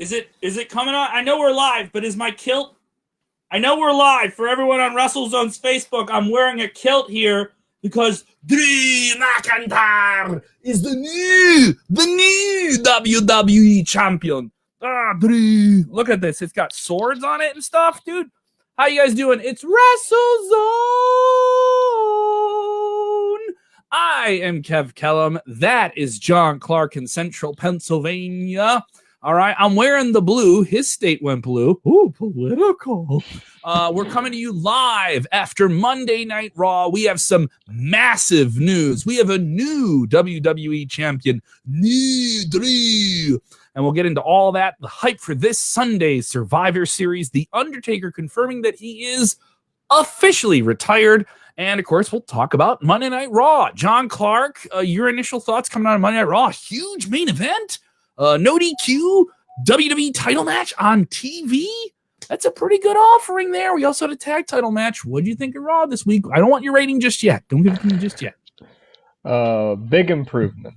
Is it coming on? I know we're live, but is my kilt? I know we're live for everyone on WrestleZone's Facebook. I'm wearing a kilt here because Drew McIntyre is the new WWE champion. Drew, look at this. It's got swords on it and stuff, dude. How you guys doing? It's WrestleZone. I am Kev Kellum. That is John Clark in Central Pennsylvania. All right, I'm wearing the blue. His state went blue. Ooh, political. We're coming to you live after Monday Night Raw. We have some massive news. We have a new WWE champion, new Drew. And we'll get into all that. The hype for this Sunday's Survivor Series. The Undertaker confirming that he is officially retired. And, of course, we'll talk about Monday Night Raw. John Clark, your initial thoughts coming out of Monday Night Raw. Huge main event. No DQ, WWE title match on TV. That's a pretty good offering there. We also had a tag title match. What do you think of Raw this week? I don't want your rating just yet. Don't give it to me just yet. Big improvement.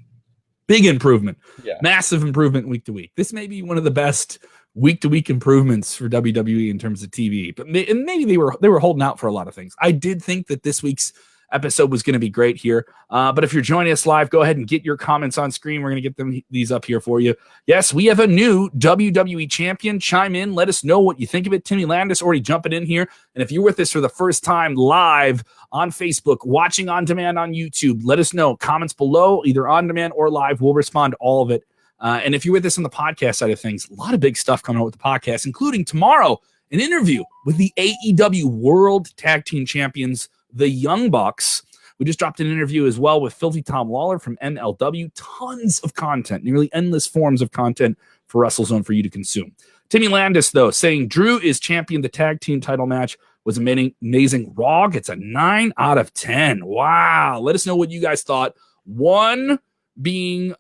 Big improvement. Yeah. Massive improvement week to week. This may be one of the best week-to-week improvements for WWE in terms of TV. But maybe they were holding out for a lot of things. I did think that this week's episode was going to be great here. But if you're joining us live, go ahead and get your comments on screen. We're going to get these up here for you. Yes, we have a new WWE champion. Chime in. Let us know what you think of it. Timmy Landis already jumping in here. And if you're with us for the first time live on Facebook, watching on demand on YouTube, let us know. Comments below, either on demand or live. We'll respond to all of it. And if you're with us on the podcast side of things, a lot of big stuff coming out with the podcast, including tomorrow, an interview with the AEW World Tag Team Champions, the Young Bucks. We just dropped an interview as well with Filthy Tom Lawler from MLW. Tons of content, nearly endless forms of content for WrestleZone for you to consume. Timmy Landis, though, saying Drew is champion. The tag team title match was amazing. Raw gets a 9 out of 10. Wow. Let us know what you guys thought. 1 being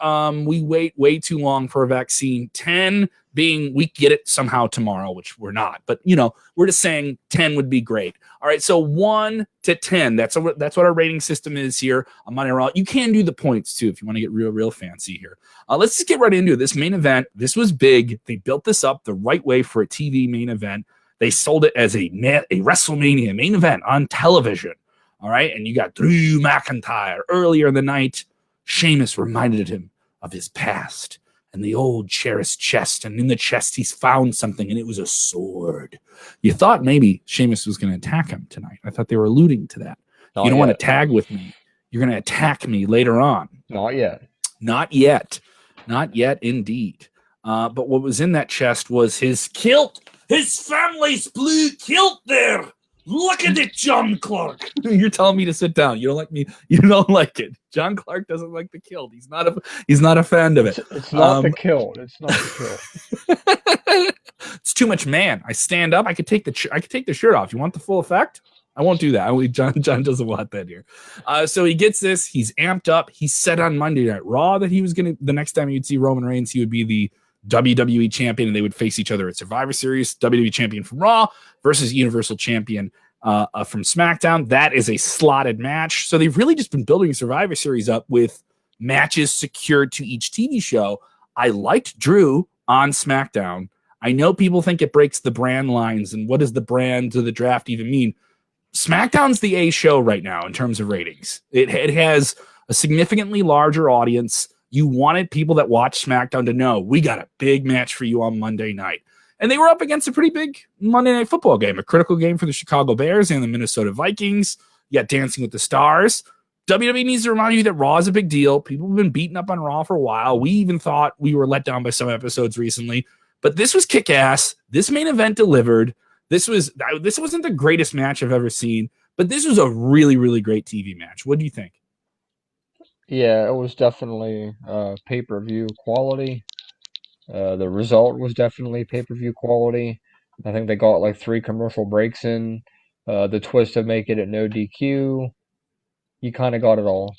we wait way too long for a vaccine. 10 being we get it somehow tomorrow, which we're not. But, we're just saying 10 would be great. All right, so 1 to 10. That's what our rating system is here on Monday Night Raw. You can do the points, too, if you want to get real fancy here. Let's just get right into it. This main event, this was big. They built this up the right way for a TV main event. They sold it as a WrestleMania main event on television. All right, and you got Drew McIntyre. Earlier in the night, Sheamus reminded him of his past and the old cherished chest, and in the chest he's found something, and it was a sword. You thought maybe Sheamus was going to attack him tonight. I thought they were alluding to that. You don't want to tag with me. You're going to attack me later on. Not yet. Not yet. Not yet, indeed. But what was in that chest was his kilt, his family's blue kilt there. Look at it, John Clark. You're telling me to sit down. You don't like me. You don't like it. John Clark doesn't like the kilt. He's not a fan of it. It's not the kilt. It's not the kilt. It's too much man. I stand up. I could take the shirt off. You want the full effect? I won't do that. John doesn't want that here. So he gets this. He's amped up. He said on Monday Night Raw that he was the next time you'd see Roman Reigns, he would be the WWE champion, and they would face each other at Survivor Series. WWE champion from Raw versus Universal champion from SmackDown. That is a slotted match. So they've really just been building Survivor Series up with matches secured to each TV show. I liked Drew on SmackDown. I know people think it breaks the brand lines, and what does the brand to the draft even mean? SmackDown's the A show right now in terms of ratings. It has a significantly larger audience. You wanted people that watch SmackDown to know we got a big match for you on Monday night. And they were up against a pretty big Monday Night Football game, a critical game for the Chicago Bears and the Minnesota Vikings. You got Dancing with the Stars. WWE needs to remind you that Raw is a big deal. People have been beaten up on Raw for a while. We even thought we were let down by some episodes recently. But this was kick-ass. This main event delivered. This wasn't the greatest match I've ever seen, but this was a really, really great TV match. What do you think? Yeah, it was definitely pay-per-view quality. The result was definitely pay-per-view quality. I think they got like 3 commercial breaks in. The twist of making it no DQ. You kind of got it all.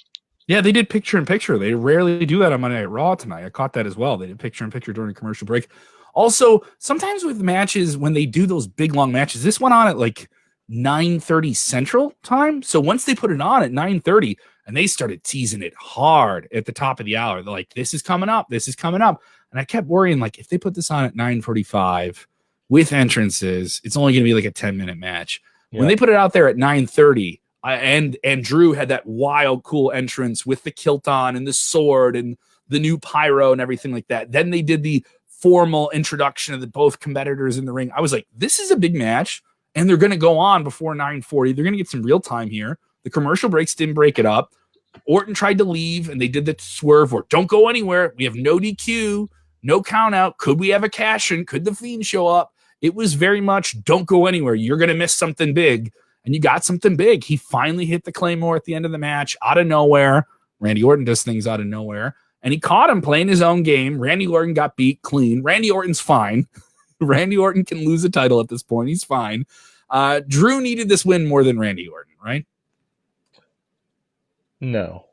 Yeah, they did picture-in-picture. They rarely do that on Monday Night Raw tonight. I caught that as well. They did picture-in-picture during a commercial break. Also, sometimes with matches, when they do those big, long matches, this went on at like 9:30 Central time. So once they put it on at 9:30, and they started teasing it hard at the top of the hour, they're like, this is coming up. And And I kept worrying, like, if they put this on at 9:45 with entrances, it's only going to be like a 10-minute match. When they put it out there at 9:30, and Drew had that wild, cool entrance with the kilt on and the sword and the new pyro and everything like that. Then they did the formal introduction of the both competitors in the ring. I was like, this is a big match, and they're going to go on before 9:40. They're going to get some real time here. The commercial breaks didn't break it up. Orton tried to leave, and they did the swerve or don't go anywhere. We have no DQ, no count out. Could we have a cash in? Could the Fiend show up? It was very much don't go anywhere. You're going to miss something big. And you got something big. He finally hit the Claymore at the end of the match out of nowhere. Randy Orton does things out of nowhere. And he caught him playing his own game. Randy Orton got beat clean. Randy Orton's fine. Randy Orton can lose a title at this point. He's fine. Drew needed this win more than Randy Orton, right? No.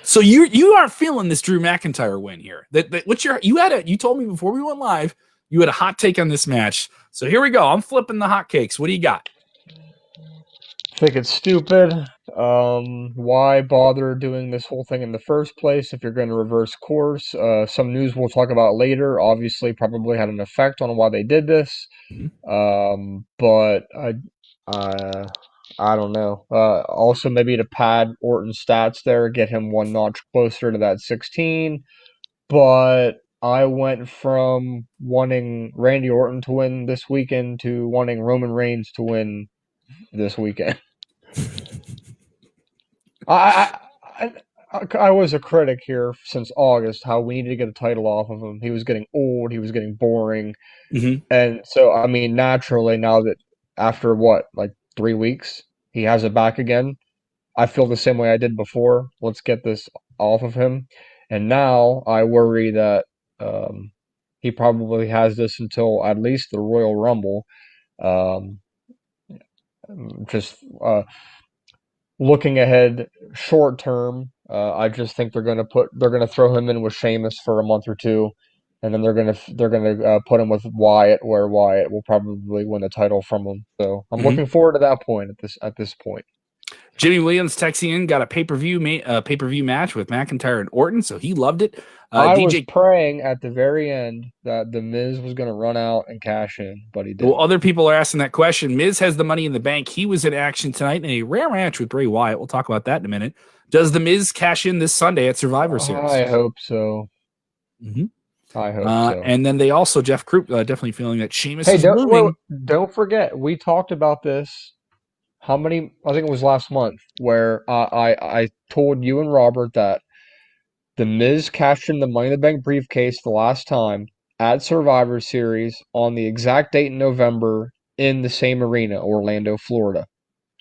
So you aren't feeling this Drew McIntyre win here. You told me before we went live, you had a hot take on this match. So here we go. I'm flipping the hotcakes. What do you got? I think it's stupid. Why bother doing this whole thing in the first place if you're going to reverse course? Some news we'll talk about later obviously probably had an effect on why they did this. But I don't know. Also maybe to pad Orton's stats there, get him one notch closer to that 16. But I went from wanting Randy Orton to win this weekend to wanting Roman Reigns to win this weekend. I was a critic here since August, how we needed to get a title off of him. He was getting old, he was getting boring. And so, I mean, naturally, now that after like 3 weeks, he has it back again, I feel the same way I did before. Let's get this off of him. And now I worry that he probably has this until at least the Royal Rumble. Looking ahead short term, I just think they're gonna throw him in with Sheamus for a month or two, and then they're gonna put him with Wyatt, where Wyatt will probably win the title from him. So I'm looking forward to that point at this point. Jimmy Williams texting in, got a pay-per-view match with McIntyre and Orton, so he loved it. I was praying at the very end that the Miz was going to run out and cash in, but he didn't. Well, other people are asking that question. Miz has the Money in the Bank. He was in action tonight in a rare match with Bray Wyatt. We'll talk about that in a minute. Does the Miz cash in this Sunday at Survivor Series? I hope so. I hope so. And then they also, Jeff Krupp, definitely feeling that Sheamus is moving. Well, don't forget, we talked about this. I think it was last month, where I told you and Robert that the Miz cashed in the Money in the Bank briefcase the last time at Survivor Series on the exact date in November in the same arena, Orlando, Florida.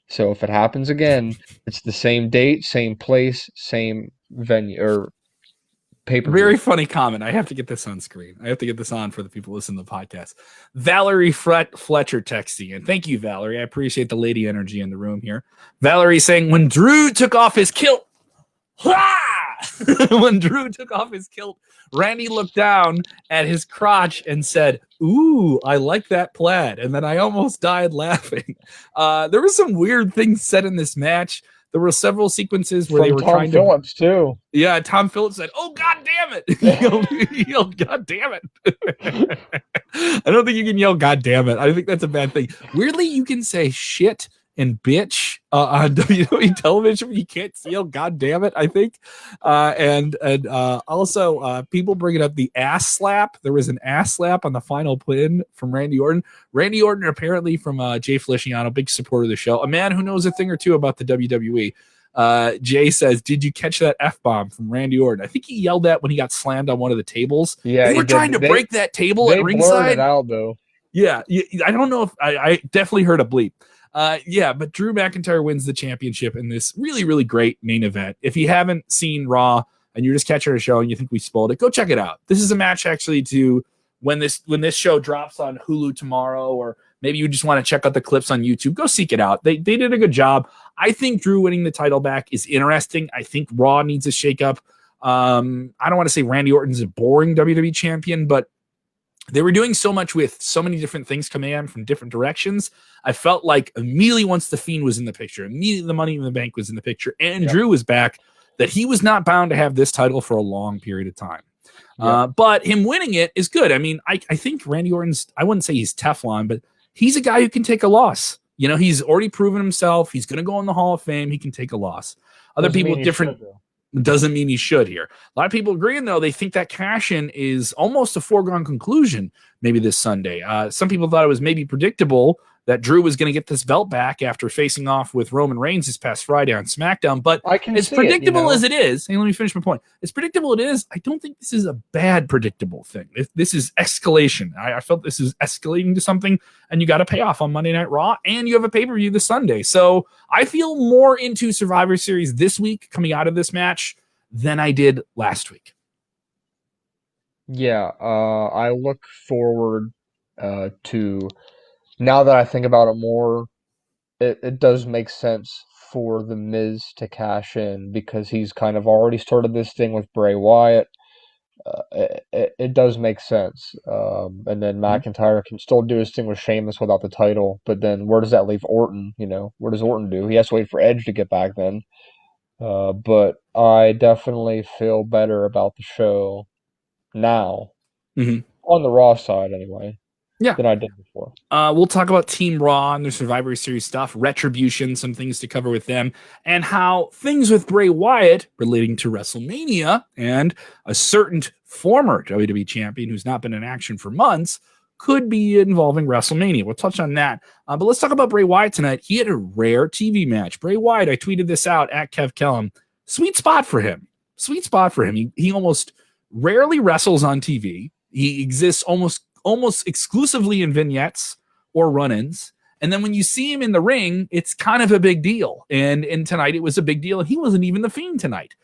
So if it happens again, it's the same date, same place, same venue or pay-per-view. Very funny comment. I have to get this on screen. I have to get this on for the people listening to the podcast. Valerie Fletcher texting, and thank you, Valerie. I appreciate the lady energy in the room here. Valerie saying, when Drew took off his kilt, when Drew took off his kilt, Randy looked down at his crotch and said, "Ooh, I like that plaid." And then I almost died laughing. There were some weird things said in this match. There were several sequences where they were trying to. Tom Phillips too. Yeah, Tom Phillips said, "Oh God damn it!" He yelled, "God damn it!" I don't think you can yell "God damn it." I think that's a bad thing. Weirdly, you can say shit and bitch on WWE television. You can't yell "God damn it." I think, and also people bringing up the ass slap. There was an ass slap on the final pin from Randy Orton. Randy Orton, apparently from Jay Feliciano, big supporter of the show, a man who knows a thing or two about the WWE. Jay says, "Did you catch that F-bomb from Randy Orton?" I think he yelled that when he got slammed on one of the tables. Yeah, they were trying to break that table at ringside. They blurred it out though. Yeah, I don't know if I definitely heard a bleep. But Drew McIntyre wins the championship in this really, really great main event. If you haven't seen Raw and you're just catching a show and you think we spoiled it, go check it out. This is a match actually to when this show drops on Hulu tomorrow, or maybe you just want to check out the clips on YouTube, go seek it out. They did a good job. I think Drew winning the title back is interesting. I think Raw needs a shakeup. I don't want to say Randy Orton's a boring WWE champion, but they were doing so much with so many different things coming in from different directions. I felt like immediately once the Fiend was in the picture, immediately the Money in the Bank was in the picture, and Drew was back, that he was not bound to have this title for a long period of time. Yeah. But him winning it is good. I mean, I think Randy Orton's, I wouldn't say he's Teflon, but he's a guy who can take a loss. You know, he's already proven himself. He's going to go in the Hall of Fame. He can take a loss. Other Doesn't people mean with he different, should, though. doesn't mean he should here. A lot of people agreeing, though, they think that cash-in is almost a foregone conclusion maybe this Sunday. Some people thought it was maybe predictable that Drew was going to get this belt back after facing off with Roman Reigns this past Friday on SmackDown. But I can as see it, predictable as it is, and let me finish my point. As predictable it is, I don't think this is a bad predictable thing. This is escalation. I felt this is escalating to something, and you got to pay off on Monday Night Raw, and you have a pay-per-view this Sunday. So I feel more into Survivor Series this week coming out of this match than I did last week. Yeah, I look forward to, now that I think about it more, it does make sense for The Miz to cash in because he's kind of already started this thing with Bray Wyatt. It does make sense. And then McIntyre can still do his thing with Sheamus without the title, but then where does that leave Orton? You know, what does Orton do? He has to wait for Edge to get back then. But I definitely feel better about the show now, Mm-hmm. on the Raw side anyway, Yeah. than I did before. We'll talk about Team Raw and their Survivor Series stuff, Retribution, some things to cover with them, and how things with Bray Wyatt relating to WrestleMania and a certain former WWE champion who's not been in action for months could be involving WrestleMania. We'll touch on that. But let's talk about Bray Wyatt tonight. He had a rare TV match. Bray Wyatt, I tweeted this out at Kev Kellum. Sweet spot for him. Sweet spot for him. He almost rarely wrestles on TV. He exists almost exclusively in vignettes or run-ins. And then when you see him in the ring, it's kind of a big deal. And tonight it was a big deal. And he wasn't even the Fiend tonight.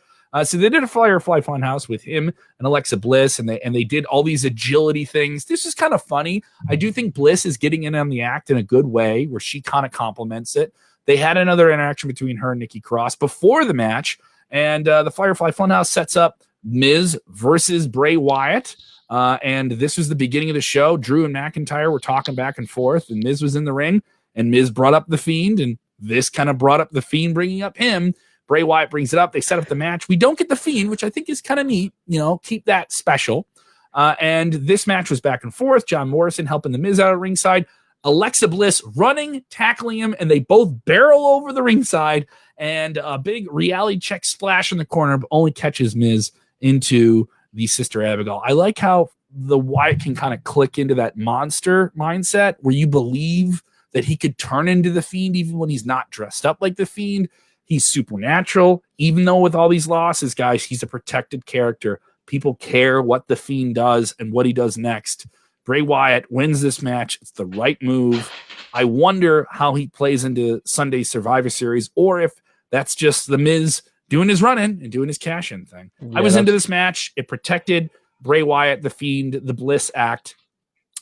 So they did a Firefly Funhouse with him and Alexa Bliss, and they did all these agility things. This is kind of funny. I do think Bliss is getting in on the act in a good way, where she kind of complements it. They had another interaction between her and Nikki Cross before the match, and the Firefly Funhouse sets up Miz versus Bray Wyatt. And this was the beginning of the show. Drew and McIntyre were talking back and forth, and Miz was in the ring, and Miz brought up the Fiend, and this kind of brought up the Fiend bringing up him. Bray Wyatt brings it up. They set up the match. We don't get the Fiend, which I think is kind of neat. You know, keep that special. And this match was back and forth. John Morrison helping the Miz out at ringside. Alexa Bliss running, tackling him, and they both barrel over the ringside. And a big reality check splash in the corner, but only catches Miz into the Sister Abigail. I like how the Wyatt can kind of click into that monster mindset where you believe that he could turn into the Fiend even when he's not dressed up like the Fiend. He's supernatural. Even though with all these losses, guys, he's a protected character. People care what the Fiend does and what he does next. Bray Wyatt wins this match. It's the right move. I wonder how he plays into Sunday's Survivor Series, or if that's just the Miz doing his run-in and doing his cash-in thing. Yeah, I was into this match. It protected Bray Wyatt, the Fiend, the Bliss act.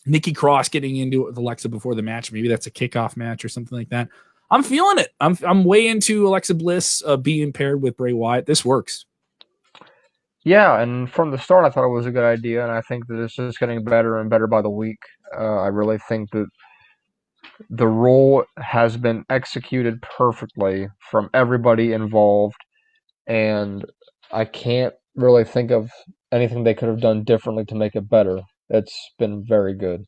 Nikki Cross getting into it with Alexa before the match. Maybe that's a kickoff match or something like that. I'm feeling it. I'm way into Alexa Bliss being paired with Bray Wyatt. This works. Yeah, and from the start, I thought it was a good idea, and I think that it's just getting better and better by the week. I really think that the role has been executed perfectly from everybody involved, and I can't really think of anything they could have done differently to make it better. It's been very good.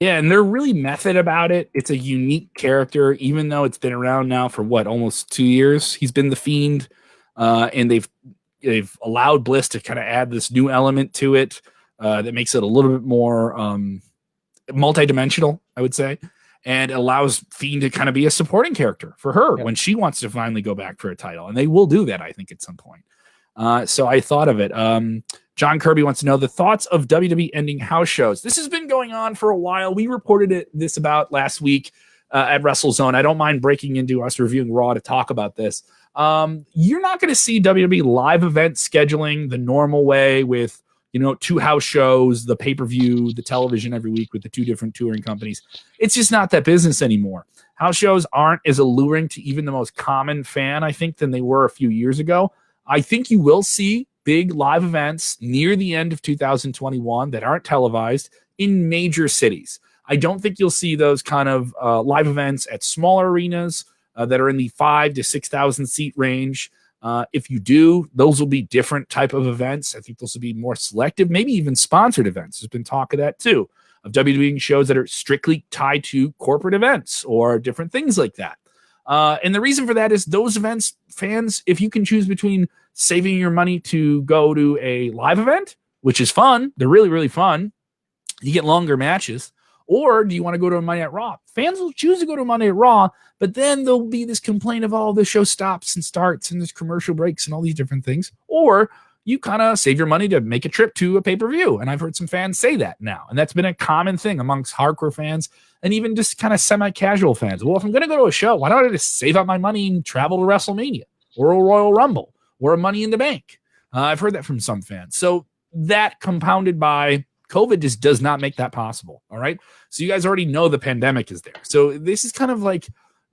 Yeah, and they're really method about it. It's a unique character, even though it's been around now for almost 2 years. He's been the Fiend, and they've allowed Bliss to kind of add this new element to it that makes it a little bit more multidimensional, I would say, and allows Fiend to kind of be a supporting character for her when she wants to finally go back for a title, and they will do that, I think, at some point. So I thought of it. John Kerby wants to know the thoughts of WWE ending house shows. This has been going on for a while. We reported this about last week at WrestleZone. I don't mind breaking into us reviewing Raw to talk about this. You're not going to see WWE live event scheduling the normal way with, 2 house shows, the pay-per-view, the television every week with the 2 different touring companies. It's just not that business anymore. House shows aren't as alluring to even the most common fan, I think, than they were a few years ago. I think you will see big live events near the end of 2021 that aren't televised in major cities. I don't think you'll see those kind of live events at smaller arenas that are in the 5,000 to 6,000 seat range. If you do, those will be different type of events. I think those will be more selective, maybe even sponsored events. There's been talk of that too, of WWE shows that are strictly tied to corporate events or different things like that. And the reason for that is those events, fans, if you can choose between saving your money to go to a live event, which is fun, they're really, really fun, you get longer matches, or do you want to go to a Monday Night Raw? Fans will choose to go to a Monday Night Raw, but then there'll be this complaint of all the show stops and starts and there's commercial breaks and all these different things. Or you kind of save your money to make a trip to a pay-per-view. And I've heard some fans say that now. And that's been a common thing amongst hardcore fans and even just kind of semi-casual fans. Well, if I'm going to go to a show, why don't I just save up my money and travel to WrestleMania or a Royal Rumble or a Money in the Bank? I've heard that from some fans. So that compounded by COVID just does not make that possible. All right. So you guys already know the pandemic is there. So this is kind of like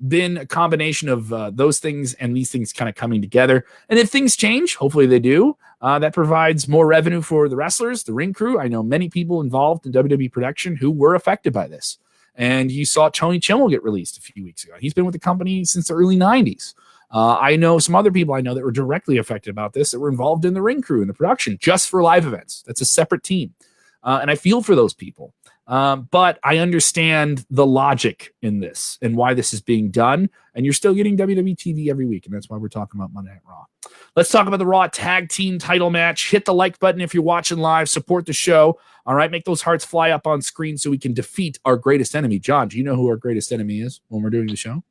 been a combination of those things and these things kind of coming together. And if things change, hopefully they do, that provides more revenue for the wrestlers, the ring crew. I know many people involved in WWE production who were affected by this. And you saw Tony Chimmel get released a few weeks ago. He's been with the company since the early 90s. I know some other people I know that were directly affected about this that were involved in the ring crew and the production just for live events. That's a separate team. And I feel for those people. But I understand the logic in this and why this is being done. And you're still getting WWE TV every week. And that's why we're talking about Monday Night Raw. Let's talk about the Raw Tag Team title match. Hit the like button if you're watching live. Support the show. All right. Make those hearts fly up on screen so we can defeat our greatest enemy. John, do you know who our greatest enemy is when we're doing the show?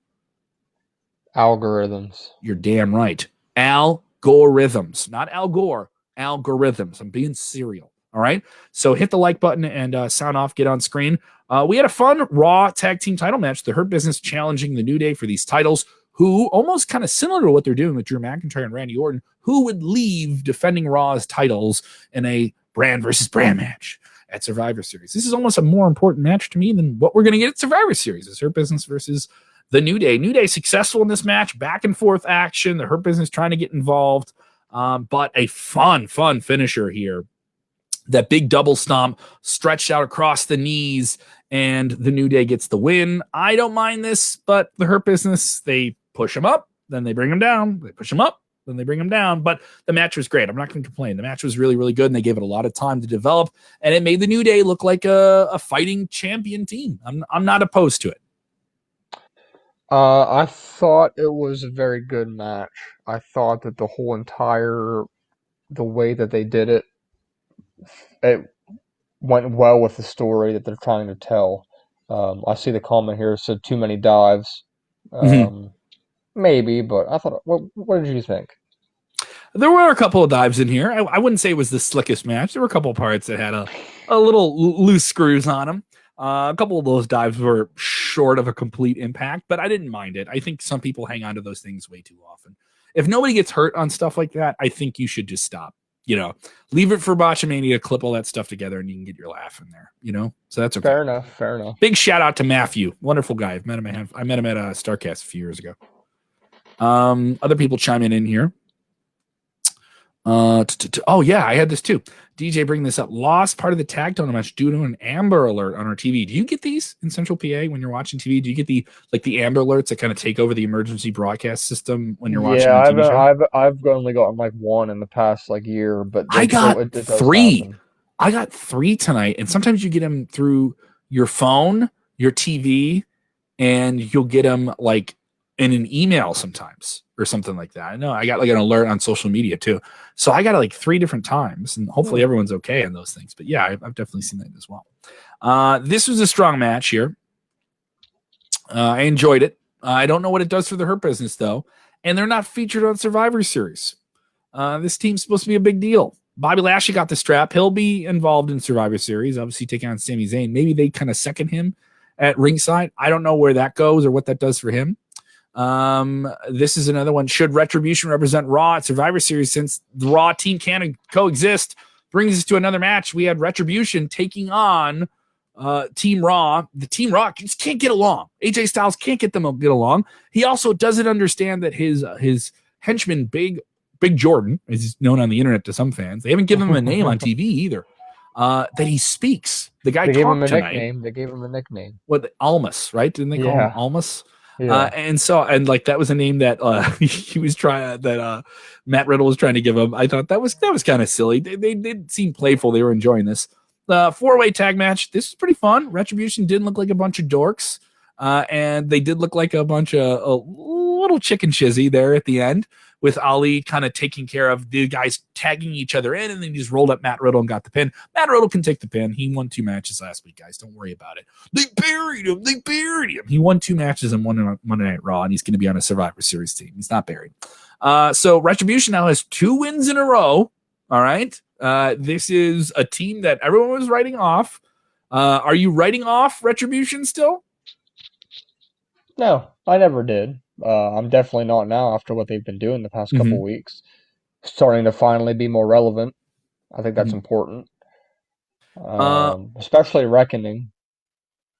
Algorithms. You're damn right. Algorithms. Not Al Gore. Algorithms. I'm being serial. All right. So hit the like button and sound off, get on screen. We had a fun Raw Tag Team title match. The Hurt Business challenging the New Day for these titles, who almost kind of similar to what they're doing with Drew McIntyre and Randy Orton, who would leave defending Raw's titles in a brand versus brand match at Survivor Series. This is almost a more important match to me than what we're going to get at Survivor Series. It's Hurt Business versus the New Day. New Day successful in this match, back and forth action. The Hurt Business trying to get involved, but a fun finisher here. That big double stomp stretched out across the knees, and the New Day gets the win. I don't mind this, but the Hurt Business, they push him up, then they bring him down. They push him up, then they bring him down. But the match was great. I'm not going to complain. The match was really, really good, and they gave it a lot of time to develop, and it made the New Day look like a fighting champion team. I'm not opposed to it. I thought it was a very good match. I thought that the way that they did it, it went well with the story that they're trying to tell. I see the comment here said too many dives. Maybe, but I thought, what did you think? There were a couple of dives in here. I wouldn't say it was the slickest match. There were a couple of parts that had a little loose screws on them. A couple of those dives were short of a complete impact, but I didn't mind it. I think some people hang on to those things way too often. If nobody gets hurt on stuff like that, I think you should just stop. Leave it for Botchamania to clip all that stuff together and you can get your laugh in there, So that's okay. Fair enough. Big shout out to Matthew. Wonderful guy. I met him at StarCast a few years ago. Other people chiming in here. Oh yeah, I had this too. DJ bringing this up. Lost part of the tag tournament match due to an Amber Alert on our TV. Do you get these in Central PA when you're watching TV? Do you get the Amber Alerts that kind of take over the emergency broadcast system when you're watching? Yeah, a TV show? I've only gotten like one in the past year, but I got 3. I got 3 tonight, and sometimes you get them through your phone, your TV, and you'll get them in an email sometimes or something like that. I know I got an alert on social media too. So I got it 3 different times, and hopefully everyone's okay on those things. But yeah, I've definitely seen that as well. This was a strong match here. I enjoyed it. I don't know what it does for the Hurt Business though. And they're not featured on Survivor Series. This team's supposed to be a big deal. Bobby Lashley got the strap. He'll be involved in Survivor Series, obviously taking on Sami Zayn. Maybe they kind of second him at ringside. I don't know where that goes or what that does for him. This is another one. Should Retribution represent Raw at Survivor Series since the Raw team can't coexist? Brings us to another match. We had Retribution taking on Team Raw. The Team Raw just can't get along. AJ Styles can't get them to get along. He also doesn't understand that his henchman, Big Jordan, as he's known on the internet to some fans, they haven't given him a name on TV either, that he speaks. The guy talked tonight. They gave him a nickname. What, Almas, right? Didn't they call him Almas? Yeah. And like that was a name that he was trying that Matt Riddle was trying to give him. I thought that was kind of silly. They did seem playful. They were enjoying this. 4-way tag match. This is pretty fun. Retribution didn't look like a bunch of dorks. And they did look like a bunch of a little chicken shizzy there at the end, with Ali kind of taking care of the guys tagging each other in, and then he just rolled up Matt Riddle and got the pin. Matt Riddle can take the pin. He won 2 matches last week, guys. Don't worry about it. They buried him. He won 2 matches and won on Monday Night Raw, and he's going to be on a Survivor Series team. He's not buried. So Retribution now has 2 wins in a row. All right. This is a team that everyone was writing off. Are you writing off Retribution still? No, I never did. I'm definitely not now after what they've been doing the past couple weeks. Starting to finally be more relevant. I think that's important. Especially Reckoning.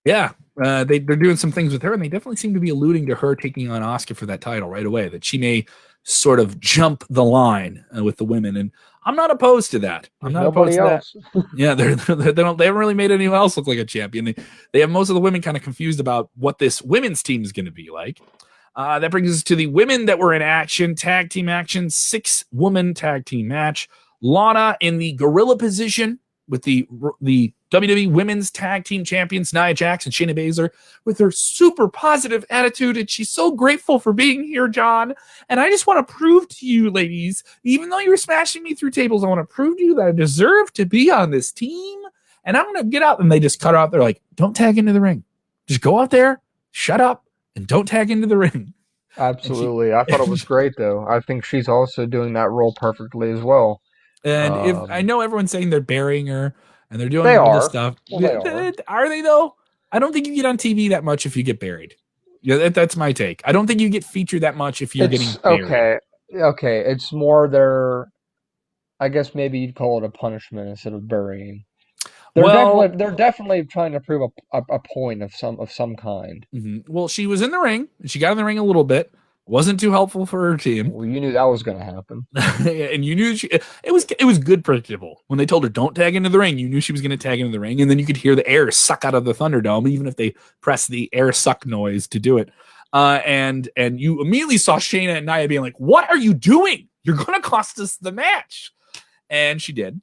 Yeah, they're doing some things with her, and they definitely seem to be alluding to her taking on Asuka for that title right away, that she may sort of jump the line with the women. And I'm not opposed to that. I'm not opposed to that. Yeah, they haven't really made anyone else look like a champion. They have most of the women kind of confused about what this women's team is going to be like. That brings us to the women that were in action, tag team action, 6-woman tag team match. Lana in the gorilla position with the WWE Women's Tag Team Champions, Nia Jax and Shayna Baszler, with her super positive attitude. And she's so grateful for being here, John. And I just want to prove to you, ladies, even though you were smashing me through tables, I want to prove to you that I deserve to be on this team. And I'm going to get out. And they just cut her out. They're like, don't tag into the ring. Just go out there, shut up, and don't tag into the ring. Absolutely. I thought it was great, though. I think she's also doing that role perfectly as well. And if I know everyone's saying they're burying her and they're doing all this stuff. Well, are they, though? I don't think you get on TV that much if you get buried. Yeah, that's my take. I don't think you get featured that much if you're getting buried. Okay. It's more I guess maybe you'd call it a punishment instead of burying. They're definitely trying to prove a point of some kind. Mm-hmm. Well, she was in the ring. She got in the ring a little bit. Wasn't too helpful for her team. Well, you knew that was going to happen. And you knew it was good predictable. When they told her don't tag into the ring, you knew she was going to tag into the ring, and then you could hear the air suck out of the Thunderdome, even if they pressed the air suck noise to do it. And you immediately saw Shayna and Nia being like, "What are you doing? You're going to cost us the match." And she did.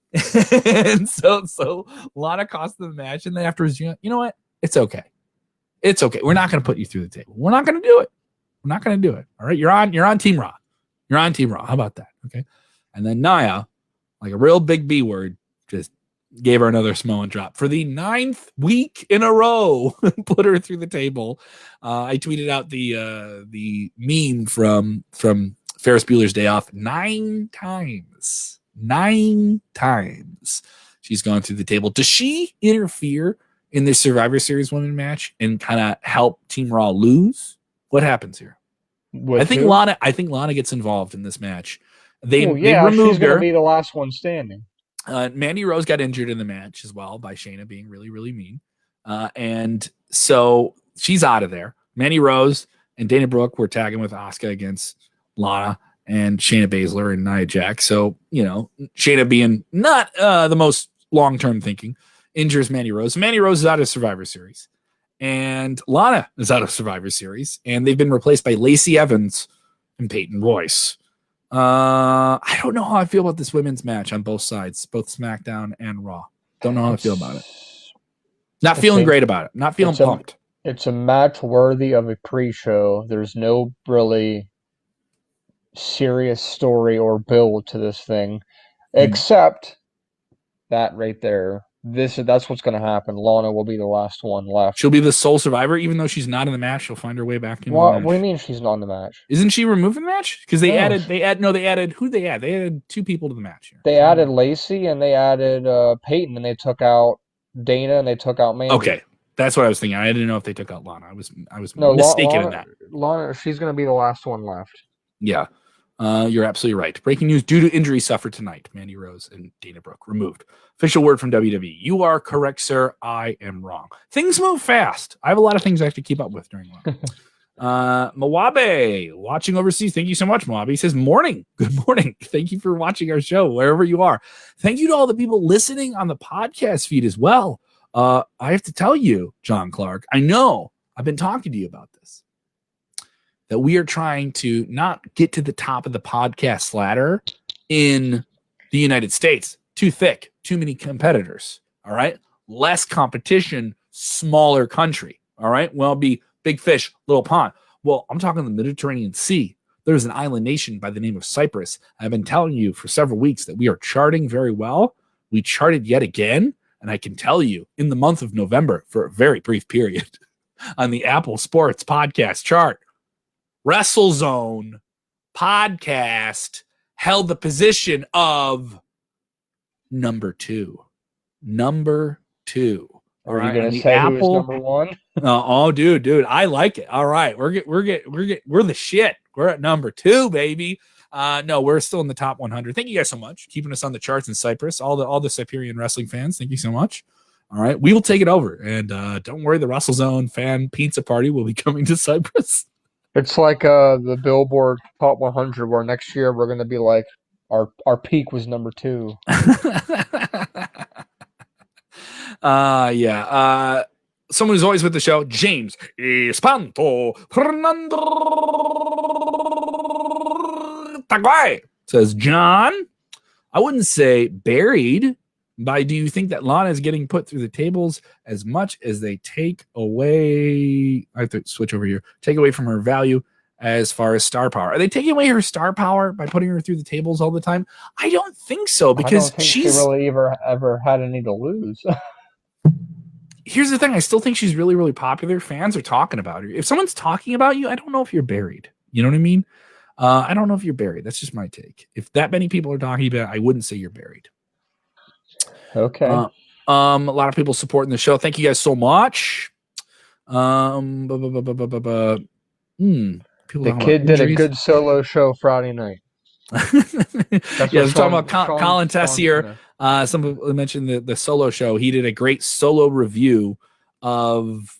And so Lana cost them the match, and then afterwards, you know what? It's okay. It's okay. We're not going to put you through the table. We're not going to do it. We're not going to do it. All right. You're on Team Raw. You're on Team Raw. How about that? Okay. And then Nia, like a real big B word, just gave her another Samoan drop for the 9th week in a row. Put her through the table. I tweeted out the meme from Ferris Bueller's Day Off 9 times. 9 times she's gone through the table. Does she interfere in the Survivor Series women match and kind of help Team Raw lose? What happens here? I think Lana gets involved in this match. They removed she's going to be the last one standing. Mandy Rose got injured in the match as well by Shayna being really, really mean. And so she's out of there. Mandy Rose and Dana Brooke were tagging with Asuka against Lana and Shayna Baszler and Nia Jax. So, Shayna being not the most long-term thinking, injures Mandy Rose. Mandy Rose is out of Survivor Series. And Lana is out of Survivor Series, and they've been replaced by Lacey Evans and Peyton Royce. I don't know how I feel about this women's match on both sides, both SmackDown and Raw. Don't know how I feel about it. Not feeling great about it. Not feeling pumped. It's a match worthy of a pre-show. There's no really serious story or build to this thing, except that right there. That's what's going to happen. Lana will be the last one left. She'll be the sole survivor, even though she's not in the match. She'll find her way back in. What do you mean she's not in the match? Isn't she removed from the match? Because they added who they add? They added 2 people to the match here. They added Lacey and they added Peyton, and they took out Dana and they took out Mandy. Okay, that's what I was thinking. I didn't know if they took out Lana. I was mistaken in that. Lana, she's going to be the last one left. Yeah. You're absolutely right. Breaking news: due to injury suffered tonight, Mandy Rose and Dana Brooke removed. Official word from WWE. You are correct, sir. I am wrong. Things move fast. I have a lot of things I have to keep up with during Raw. Mawabe, watching overseas. Thank you so much, Mawabe. He says, morning. Good morning. Thank you for watching our show, wherever you are. Thank you to all the people listening on the podcast feed as well. I have to tell you, John Clark, I know I've been talking to you about this. that we are trying to not get to the top of the podcast ladder in the United States. Too thick, too many competitors. All right. Less competition, smaller country. All right. Well, be big fish, little pond. Well, I'm talking the Mediterranean Sea. There's an island nation by the name of Cyprus. I've been telling you for several weeks that we are charting very well. We charted yet again. And I can tell you in the month of November, for a very brief period, on the Apple Sports podcast chart, WrestleZone podcast held the position of number 2. Number 2. Are you going to say Apple, who is number 1? Dude, I like it. All right, we're the shit. We're at number 2, baby. No, we're still in the top 100. Thank you guys so much, keeping us on the charts in Cyprus. All the Cyprian wrestling fans, thank you so much. All right, we will take it over, and don't worry, the WrestleZone fan pizza party will be coming to Cyprus. It's like the Billboard Top 100, where next year we're going to be like, our peak was number 2. Yeah. Someone who's always with the show, James Espanto Fernando Taguay says, John, I wouldn't say buried, but do you think that Lana is getting put through the tables as much as they take away? I have to switch over here. Take away from her value as far as star power. Are they taking away her star power by putting her through the tables all the time? I don't think so, because she really ever had any to lose. Here's the thing. I still think she's really, really popular. Fans are talking about her. If someone's talking about you, I don't know if you're buried. You know what I mean? I don't know if you're buried. That's just my take. If that many people are talking about it, I wouldn't say you're buried. Okay. A lot of people supporting the show. Thank you guys so much. The kid did a good solo show Friday night. Yeah, we're talking about Colin Tessier. Some people mentioned the solo show. He did a great solo review of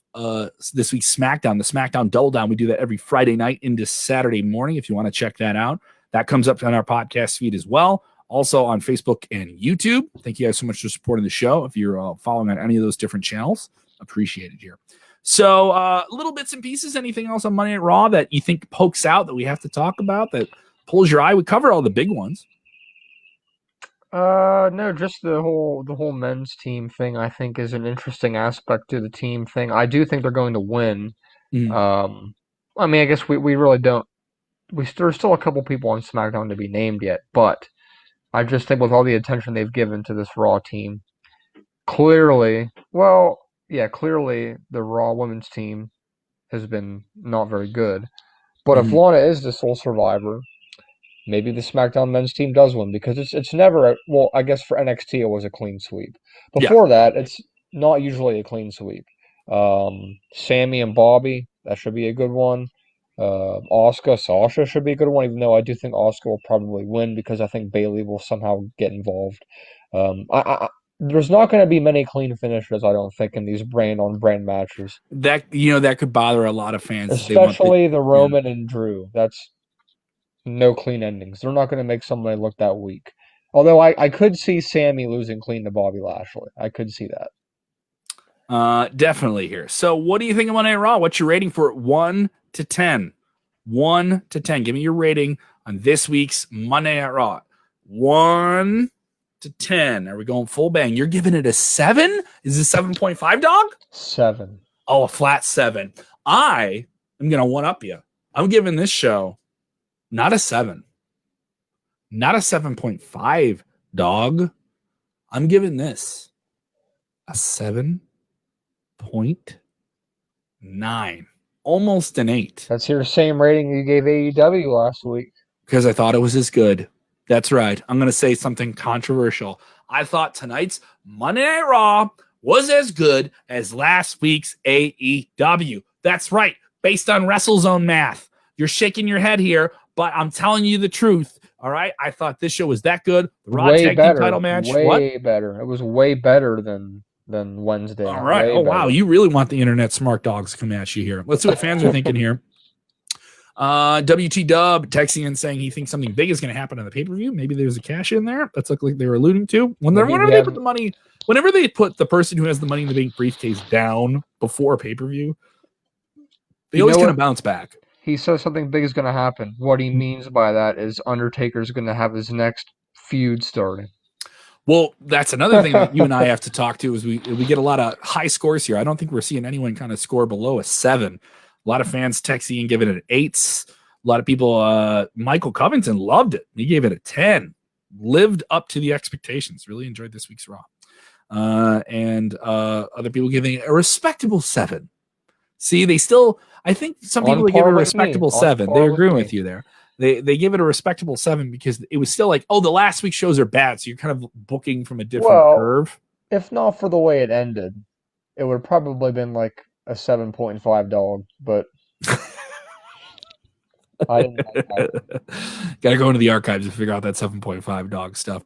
this week's SmackDown, the SmackDown Double Down. We do that every Friday night into Saturday morning. If you want to check that out, that comes up on our podcast feed as well. Also on Facebook and YouTube. Thank you guys so much for supporting the show. If you're following on any of those different channels, appreciate it here. So little bits and pieces. Anything else on Monday Night Raw that you think pokes out that we have to talk about that pulls your eye? We cover all the big ones. No, just the whole men's team thing, I think, is an interesting aspect to the team thing. I do think they're going to win. Mm. I mean, I guess we really don't. There's still a couple people on SmackDown to be named yet, but I just think with all the attention they've given to this Raw team, clearly the Raw women's team has been not very good. But if Lana is the sole survivor, maybe the SmackDown men's team does win, because it's never I guess for NXT it was a clean sweep. Before that, it's not usually a clean sweep. Sammy and Bobby, that should be a good one. Asuka, Sasha should be a good one, even though I do think Asuka will probably win because I think Bayley will somehow get involved. There's not going to be many clean finishes, I don't think, in these brand-on-brand matches. That could bother a lot of fans, especially the Roman and Drew. That's no clean endings. They're not going to make somebody look that weak. Although I could see Sammy losing clean to Bobby Lashley. I could see that. Definitely here. So what do you think of Monday Night Raw? What's your rating for 1 to 10? 1 to 10. Give me your rating on this week's Monday Night Raw. 1 to 10. Are we going full bang? You're giving it a 7? Is it 7.5, dog? 7. Oh, a flat 7. I am going to one-up you. I'm giving this show not a 7. Not a 7.5, dog. I'm giving this a 7.9. Almost an 8. That's your same rating you gave AEW last week. Because I thought it was as good. That's right. I'm going to say something controversial. I thought tonight's Monday Night Raw was as good as last week's AEW. That's right. Based on WrestleZone math. You're shaking your head here, but I'm telling you the truth. All right? I thought this show was that good. The Raw Tag Team title match. Way better. It was way better than Wednesday. All right. Oh, wow. You really want the internet smart dogs to come at you here. Let's see what fans are thinking here. WT Dub texting and saying he thinks something big is going to happen on the pay-per-view. Maybe there's a cash in there. That's like they were alluding to. Whenever they put the money, whenever they put the person who has the Money in the Bank briefcase down before pay-per-view, they always kind of bounce back. he says something big is going to happen. What he means by that is Undertaker's going to have his next feud starting. Well, that's another thing that you and I have to talk to is we get a lot of high scores here. I don't think we're seeing anyone kind of score below a 7. A lot of fans texting and giving it an 8. A lot of people, Michael Covington loved it. He gave it a 10. Lived up to the expectations. Really enjoyed this week's Raw. And other people giving it a respectable 7. See, they still, I think some people give it a respectable 7. They're agreeing with you there. They give it a respectable 7 because it was still like, oh, the last week's shows are bad, so you're kind of booking from a different curve. If not for the way it ended, it would have probably been like a 7.5 dog, but I didn't like that. Got to go into the archives to figure out that 7.5 dog stuff.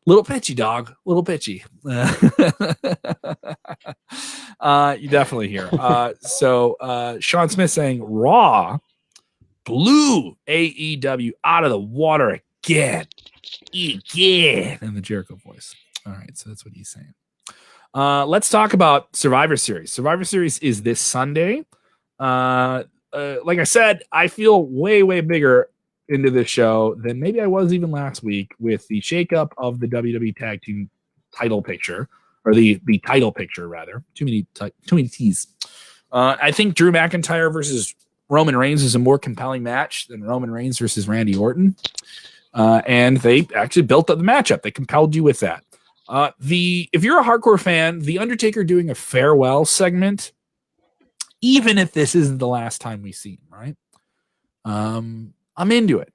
Little pitchy, dog. Little pitchy. You definitely hear. So Sean Smith saying Raw blew AEW out of the water again in the Jericho voice. All right, so that's what he's saying. Let's talk about Survivor Series. Survivor Series is this Sunday. Like I said, I feel way bigger into this show than maybe I was even last week with the shakeup of the WWE Tag Team title picture, or the title picture rather. Too many T's. I think Drew McIntyre versus Roman Reigns is a more compelling match than Roman Reigns versus Randy Orton. And they actually built up the matchup. They compelled you with that. If you're a hardcore fan, The Undertaker doing a farewell segment, even if this isn't the last time we see him, right? I'm into it.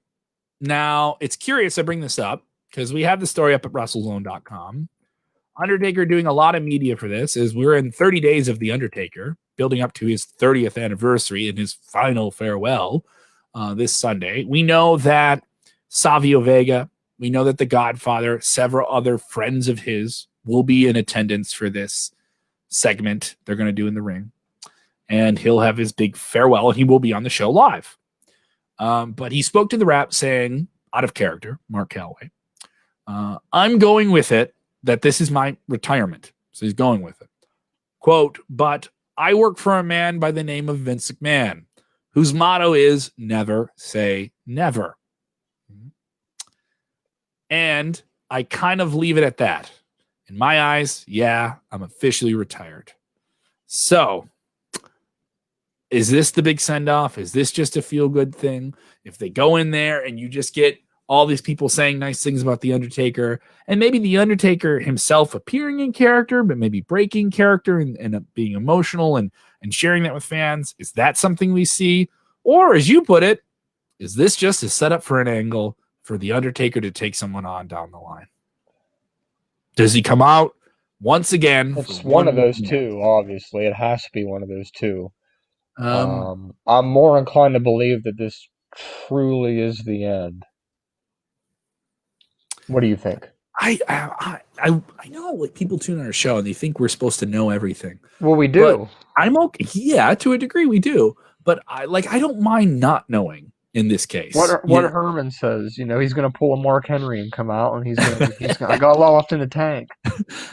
Now, it's curious I bring this up because we have the story up at WrestleZone.com. Undertaker doing a lot of media for this is we're in 30 days of The Undertaker, building up to his 30th anniversary and his final farewell this Sunday. We know that Savio Vega, we know that the Godfather, several other friends of his will be in attendance for this segment they're going to do in the ring. And he'll have his big farewell, and he will be on the show live. But he spoke to the Wrap saying, out of character, Mark Calloway, I'm going with it that this is my retirement. So he's going with it. Quote, but I work for a man by the name of Vince McMahon, whose motto is never say never. And I kind of leave it at that. In my eyes, yeah, I'm officially retired. So, is this the big send-off? Is this just a feel-good thing? If they go in there and you just get all these people saying nice things about The Undertaker, and maybe The Undertaker himself appearing in character, but maybe breaking character and being emotional and sharing that with fans, is that something we see? Or, as you put it, is this just a setup for an angle for The Undertaker to take someone on down the line? Does he come out once again? It's one of those two, obviously. It has to be one of those two. I'm more inclined to believe that this truly is the end. What do you think? I know, like, people tune in our show and they think we're supposed to know everything. Well, we do. But I'm okay. Yeah, to a degree we do. But I don't mind not knowing in this case. What Herman says, he's going to pull a Mark Henry and come out, and he's going I got a lot left in the tank.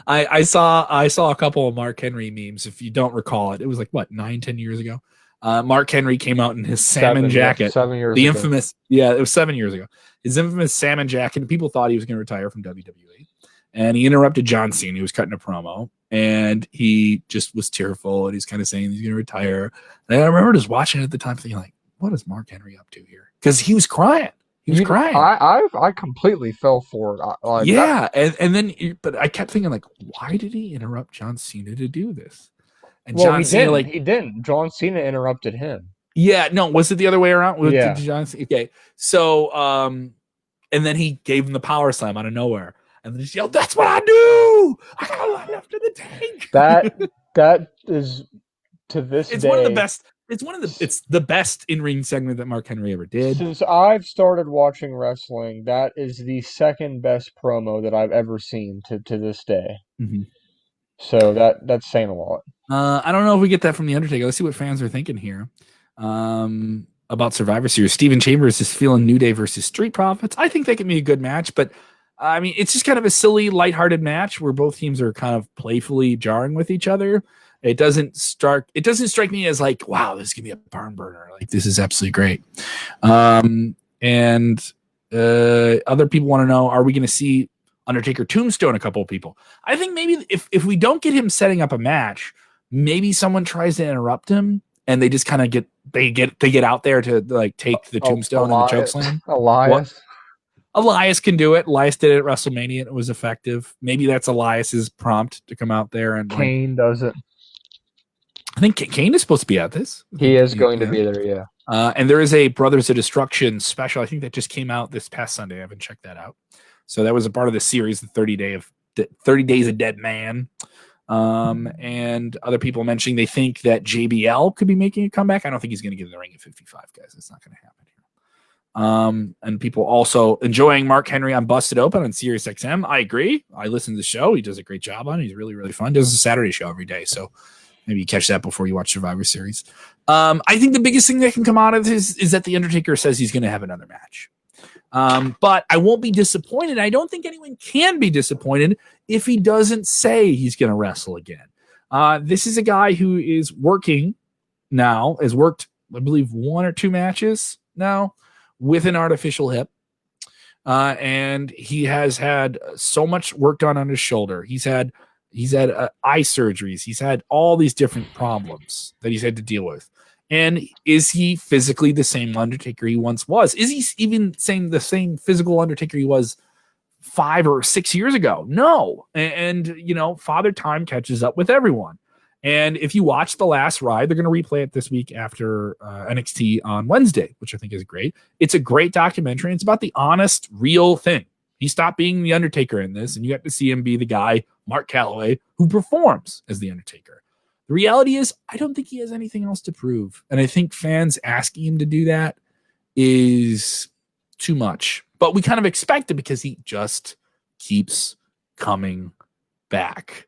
I saw a couple of Mark Henry memes. If you don't recall it, it was like, what, 9-10 years ago? Mark Henry came out in his salmon jacket. 7 years the ago. infamous, it was 7 years ago. His infamous salmon jacket. And people thought he was going to retire from WWE. And he interrupted John Cena. He was cutting a promo. And he just was tearful. And he's kind of saying he's going to retire. And I remember just watching it at the time thinking, like, what is Mark Henry up to here? Because he was crying. He was crying. I completely fell for it. But I kept thinking, like, why did he interrupt John Cena to do this? And well, John Cena, he didn't. John Cena interrupted him. Yeah, no, was it the other way around? Yeah. John Cena? Okay, so and then he gave him the power slam out of nowhere, and then he yelled, "That's what I do! I got a lot left in the tank." That is, to this day, one of the best. It's the best in-ring segment that Mark Henry ever did. Since I've started watching wrestling, that is the second best promo that I've ever seen to this day. Mm-hmm. So that's saying a lot. I don't know if we get that from The Undertaker. Let's see what fans are thinking here about Survivor Series. Steven Chambers is feeling New Day versus Street Profits. I think that can be a good match, but I mean, it's just kind of a silly, lighthearted match where both teams are kind of playfully jarring with each other. It doesn't strike me as like, wow, this is gonna be a barn burner. Like, this is absolutely great. And other people want to know, are we going to see Undertaker tombstone a couple of people? I think maybe if we don't get him setting up a match, maybe someone tries to interrupt him and they just kind of get out there to like take the tombstone and the chokeslam. Elias can do it. Elias did it at WrestleMania and it was effective. Maybe that's Elias's prompt to come out there, and Kane does it. I think Kane is supposed to be at this. He is going to be there, yeah. And there is a Brothers of Destruction special. I think that just came out this past Sunday. I haven't checked that out. So that was a part of the series, the 30 Days of Dead Man. And other people mentioning they think that JBL could be making a comeback. I don't think he's going to get in the ring at 55, guys. It's not going to happen here. And people also enjoying Mark Henry on Busted Open on Sirius XM. I agree. I listen to the show. He does a great job on it. He's really, really fun. Does a Saturday show every day. So maybe you catch that before you watch Survivor Series. I think the biggest thing that can come out of this is that The Undertaker says he's going to have another match. But I won't be disappointed. I don't think anyone can be disappointed if he doesn't say he's going to wrestle again. This is a guy who is working now, has worked, I believe, 1 or 2 matches now with an artificial hip. And he has had so much work done on his shoulder. He's had eye surgeries. He's had all these different problems that he's had to deal with. And is he physically the same Undertaker he once was? Is he even the same physical Undertaker he was 5 or 6 years ago? No. And you know, Father Time catches up with everyone. And if you watch The Last Ride, they're going to replay it this week after NXT on Wednesday, which I think is great. It's a great documentary. It's about the honest, real thing. He stopped being the Undertaker in this, and you get to see him be the guy, Mark Calloway, who performs as the Undertaker. The reality is, I don't think he has anything else to prove. And I think fans asking him to do that is too much. But we kind of expect it because he just keeps coming back.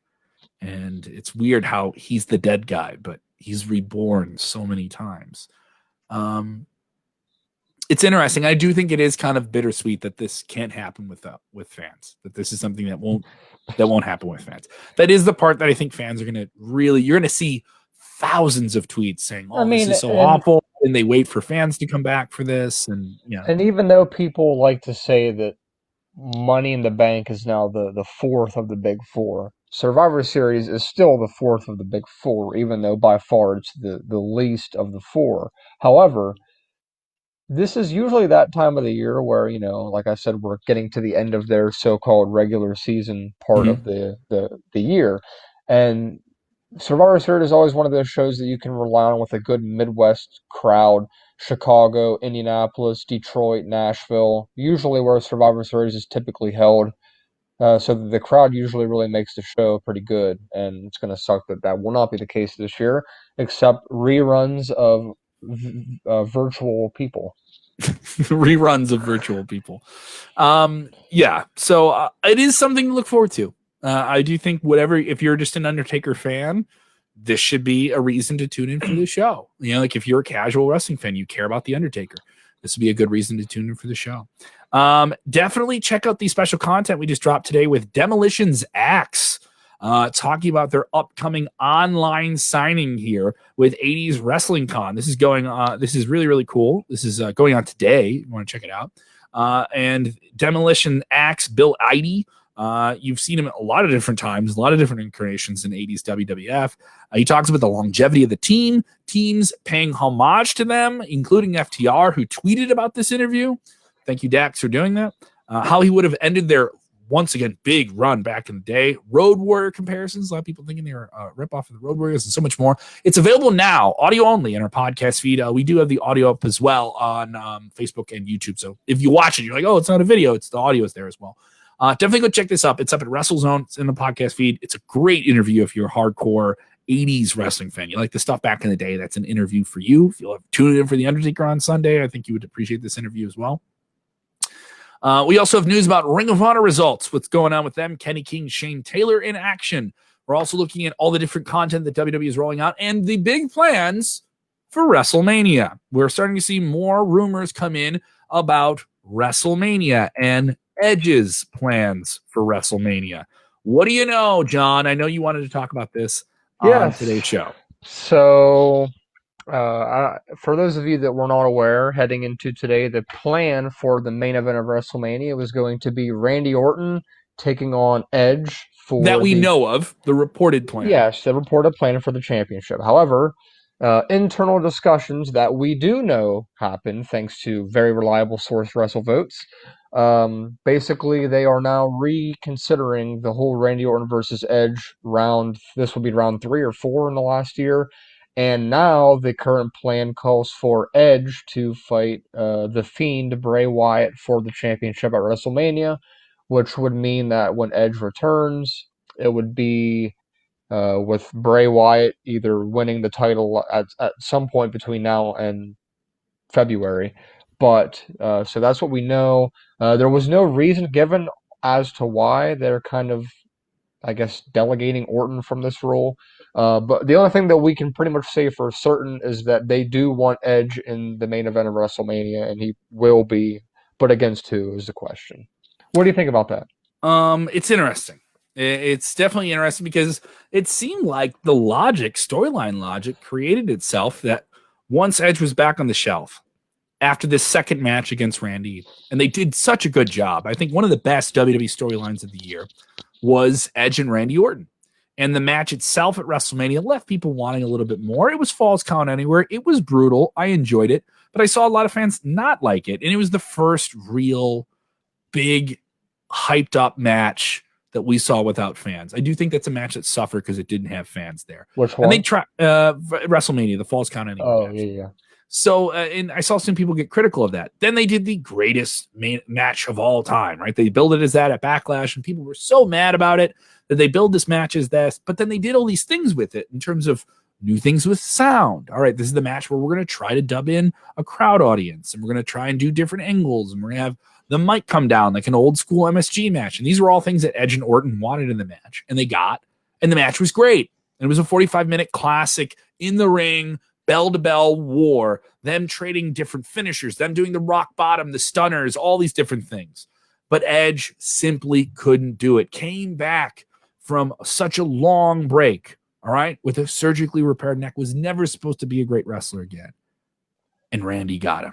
And it's weird how he's the dead guy, but he's reborn so many times. It's interesting. I do think it is kind of bittersweet that this can't happen with fans. That this is something that won't happen with fans. That is the part that I think fans are going to you're going to see thousands of tweets saying, "Oh, this is so awful," and they wait for fans to come back for this. And yeah. And even though people like to say that Money in the Bank is now the 4th of the big 4, Survivor Series is still the 4th of the big 4, even though by far it's the least of the 4. However, this is usually that time of the year where, you know, like I said, we're getting to the end of their so-called regular season part of the year. And Survivor Series is always one of those shows that you can rely on with a good Midwest crowd. Chicago, Indianapolis, Detroit, Nashville, usually where Survivor Series is typically held. So the crowd usually really makes the show pretty good. And it's going to suck that will not be the case this year, except reruns of virtual people. Reruns of virtual people. Yeah. So it is something to look forward to. I do think if you're just an Undertaker fan, this should be a reason to tune in for the show. You know, like if you're a casual wrestling fan, you care about the Undertaker, this would be a good reason to tune in for the show. Definitely check out the special content we just dropped today with Demolition's Axe. Talking about their upcoming online signing here with 80s Wrestling Con. This is going on. This is really, really cool. This is going on today. You want to check it out. And Demolition Axe, Bill Eide. You've seen him a lot of different times, a lot of different incarnations in 80s WWF. He talks about the longevity of the teams paying homage to them, including FTR, who tweeted about this interview. Thank you, Dax, for doing that. How he would have ended their once again, big run back in the day. Road Warrior comparisons. A lot of people thinking they were a ripoff of the Road Warriors and so much more. It's available now, audio only, in our podcast feed. We do have the audio up as well on Facebook and YouTube. So if you watch it, you're like, oh, it's not a video. It's the audio is there as well. Definitely go check this up. It's up at WrestleZone. It's in the podcast feed. It's a great interview if you're a hardcore 80s wrestling fan. You like the stuff back in the day. That's an interview for you. If you'll tune in for The Undertaker on Sunday, I think you would appreciate this interview as well. We also have news about Ring of Honor results. What's going on with them? Kenny King, Shane Taylor in action. We're also looking at all the different content that WWE is rolling out and the big plans for WrestleMania. We're starting to see more rumors come in about WrestleMania and Edge's plans for WrestleMania. What do you know, John? I know you wanted to talk about this. on today's Yes. show. So, for those of you that were not aware, heading into today, the plan for the main event of WrestleMania was going to be Randy Orton taking on Edge That for we the know of, the reported plan. yes, the reported plan for the championship. However, internal discussions that we do know happened thanks to very reliable source WrestleVotes. Basically, they are now reconsidering the whole Randy Orton versus Edge round. This will be round 3 or 4 in the last year. And now the current plan calls for Edge to fight the Fiend, Bray Wyatt, for the championship at WrestleMania, which would mean that when Edge returns, it would be with Bray Wyatt either winning the title at some point between now and February. But so that's what we know. There was no reason given as to why they're kind of, I guess, delegating Orton from this role. But the only thing that we can pretty much say for certain is that they do want Edge in the main event of WrestleMania, and he will be. But against who is the question. What do you think about that? It's interesting. It's definitely interesting because it seemed like the storyline logic created itself that once Edge was back on the shelf after this second match against Randy, and they did such a good job. I think one of the best WWE storylines of the year was Edge and Randy Orton. And the match itself at WrestleMania left people wanting a little bit more. It was Falls Count Anywhere. It was brutal. I enjoyed it, but I saw a lot of fans not like it. And it was the first real big hyped up match that we saw without fans. I do think that's a match that suffered because it didn't have fans there. Which one? And they tried WrestleMania, the Falls Count Anywhere match. Yeah. So, and I saw some people get critical of that. Then they did the greatest match of all time, right? They built it as that at Backlash, and people were so mad about it that they build this match as this. But then they did all these things with it in terms of new things with sound. All right, this is the match where we're going to try to dub in a crowd audience, and we're going to try and do different angles, and we're going to have the mic come down like an old school MSG match. And these were all things that Edge and Orton wanted in the match, and they got. And the match was great. And it was a 45-minute classic in the ring, bell-to-bell war, them trading different finishers, them doing the rock bottom, the stunners, all these different things. But Edge simply couldn't do it. Came back from such a long break, all right, with a surgically repaired neck, was never supposed to be a great wrestler again. And Randy got him.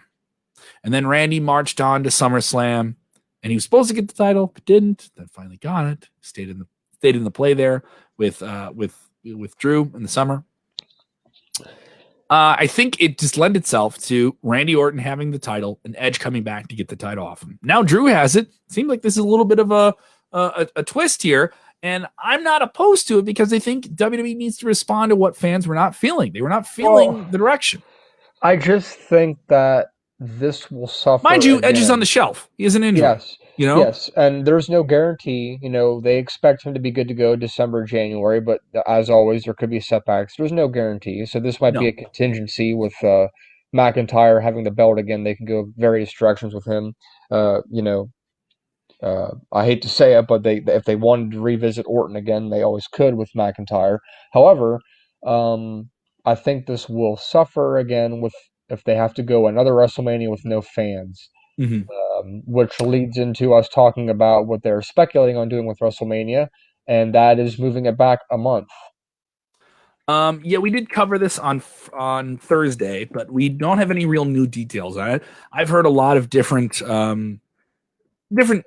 And then Randy marched on to SummerSlam, and he was supposed to get the title, but didn't. Then finally got it. Stayed in the play there with Drew in the summer. I think it just lent itself to Randy Orton having the title and Edge coming back to get the title off him. Now Drew has it. Seems like this is a little bit of a twist here, and I'm not opposed to it because I think WWE needs to respond to what fans were not feeling. They were not feeling the direction. I just think that this will suffer. Mind you, again. Edge is on the shelf. He has an injury. Yes. You know? Yes, and there's no guarantee. They expect him to be good to go December, January, but as always, there could be setbacks. There's no guarantee. So this might be a contingency with McIntyre having the belt again. They can go various directions with him. I hate to say it, but if they wanted to revisit Orton again, they always could with McIntyre. However, I think this will suffer again if they have to go another WrestleMania with no fans. Mm-hmm. Which leads into us talking about what they're speculating on doing with WrestleMania, and that is moving it back a month. Yeah, we did cover this on Thursday, but we don't have any real new details on it. I've heard a lot of different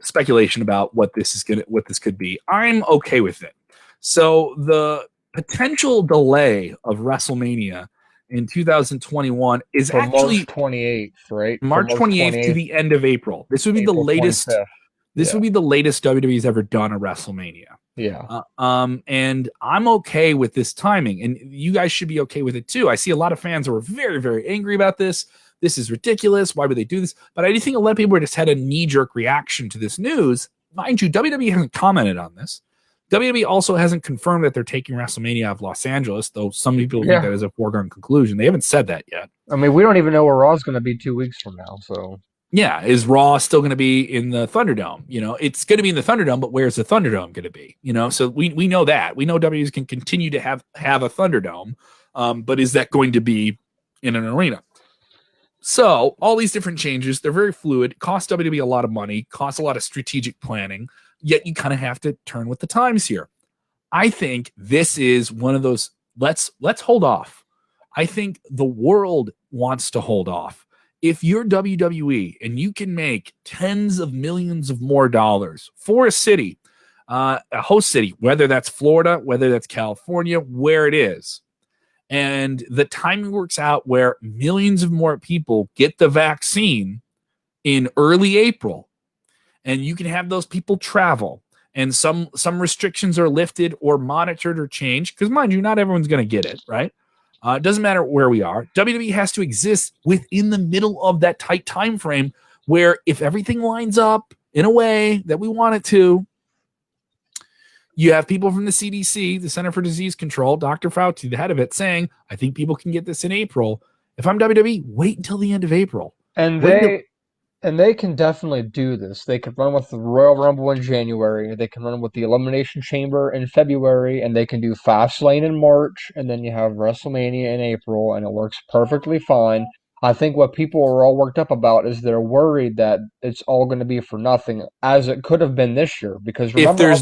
speculation about what this could be. I'm okay with it. So the potential delay of WrestleMania in 2021 is From actually March 28th, right? March 28th to the end of April. This would be April the latest. 25th. This would be the latest WWE's ever done a WrestleMania. Yeah. And I'm okay with this timing, and you guys should be okay with it too. I see a lot of fans who are very, very angry about this. This is ridiculous. Why would they do this? But I do think a lot of people just had a knee-jerk reaction to this news. Mind you, WWE hasn't commented on this. WWE also hasn't confirmed that they're taking WrestleMania out of Los Angeles, though some people think that is a foregone conclusion. They haven't said that yet. I mean, we don't even know where Raw's going to be 2 weeks from now. So yeah, is Raw still going to be in the Thunderdome? It's going to be in the Thunderdome, but where's the Thunderdome going to be? So we know that. We know WWE can continue to have a Thunderdome, but is that going to be in an arena? So all these different changes, they're very fluid, cost WWE a lot of money, cost a lot of strategic planning, yet you kind of have to turn with the times here. I think this is one of those let's hold off. I think the world wants to hold off. If you're WWE and you can make tens of millions of more dollars for a city, a host city, whether that's Florida, whether that's California, where it is, and the timing works out where millions of more people get the vaccine in early April, and you can have those people travel, and some restrictions are lifted or monitored or changed, because mind you, not everyone's going to get it, right? It doesn't matter where we are. WWE has to exist within the middle of that tight time frame where if everything lines up in a way that we want it to, you have people from the CDC, the Center for Disease Control, Dr. Fauci, the head of it, saying, I think people can get this in April. If I'm WWE, wait until the end of April. And they can definitely do this. They could run with the Royal Rumble in January. They can run with the Elimination Chamber in February, and they can do Fastlane in March, and then you have WrestleMania in April, and it works perfectly fine. I think what people are all worked up about is they're worried that it's all going to be for nothing, as it could have been this year. Because remember,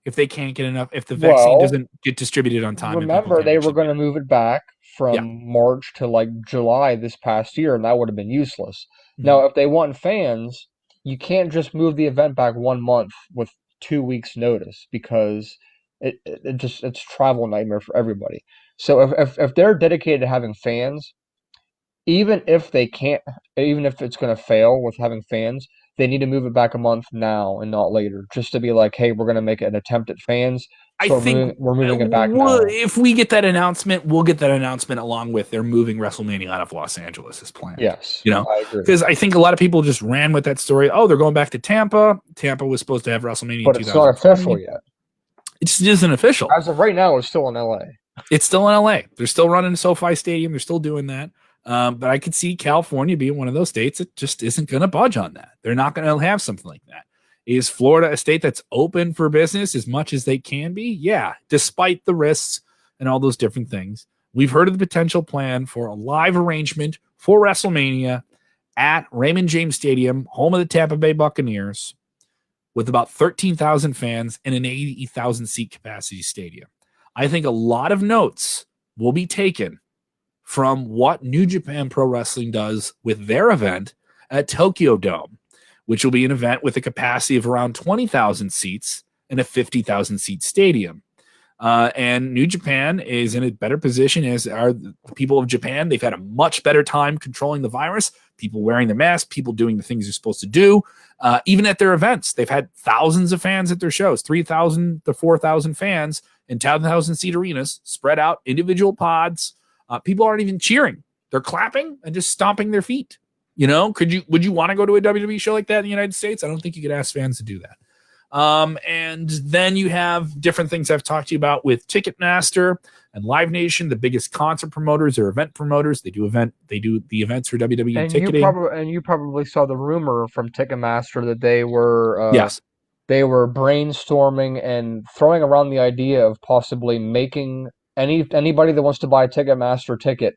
if they can't get enough, if the vaccine well, doesn't get distributed on time, remember they were going to move it back from March to like July this past year, and that would have been useless. Now, if they want fans, you can't just move the event back 1 month with 2 weeks notice, because it's travel nightmare for everybody. So if they're dedicated to having fans, even if it's going to fail with having fans, they need to move it back a month now and not later, just to be like, hey, we're going to make an attempt at fans. So I think we're moving it back now. If we get that announcement, we'll get that announcement along with they're moving WrestleMania out of Los Angeles as planned. Yes, you know, I agree. Because I think a lot of people just ran with that story. Oh, they're going back to Tampa. Tampa was supposed to have WrestleMania, but it's not official yet. It just isn't official. As of right now, it's still in LA. It's still in LA. They're still running SoFi Stadium. They're still doing that. But I could see California being one of those states that just isn't going to budge on that. They're not going to have something like that. Is Florida a state that's open for business as much as they can be? Yeah, despite the risks and all those different things. We've heard of the potential plan for a live arrangement for WrestleMania at Raymond James Stadium, home of the Tampa Bay Buccaneers, with about 13,000 fans and an 80,000 seat capacity stadium. I think a lot of notes will be taken from what New Japan Pro Wrestling does with their event at Tokyo Dome, which will be an event with a capacity of around 20,000 seats and a 50,000 seat stadium. And New Japan is in a better position, as are the people of Japan. They've had a much better time controlling the virus, people wearing their masks, people doing the things they're supposed to do. Even at their events, they've had thousands of fans at their shows, 3,000 to 4,000 fans in 10,000 seat arenas, spread out, individual pods. People aren't even cheering. They're clapping and just stomping their feet. You know, would you want to go to a WWE show like that in the United States? I don't think you could ask fans to do that. And then you have different things I've talked to you about with Ticketmaster and Live Nation, the biggest concert promoters or event promoters. They do the events for WWE and ticketing. You probably saw the rumor from Ticketmaster that they were yes. They were brainstorming and throwing around the idea of possibly making anybody that wants to buy a Ticketmaster ticket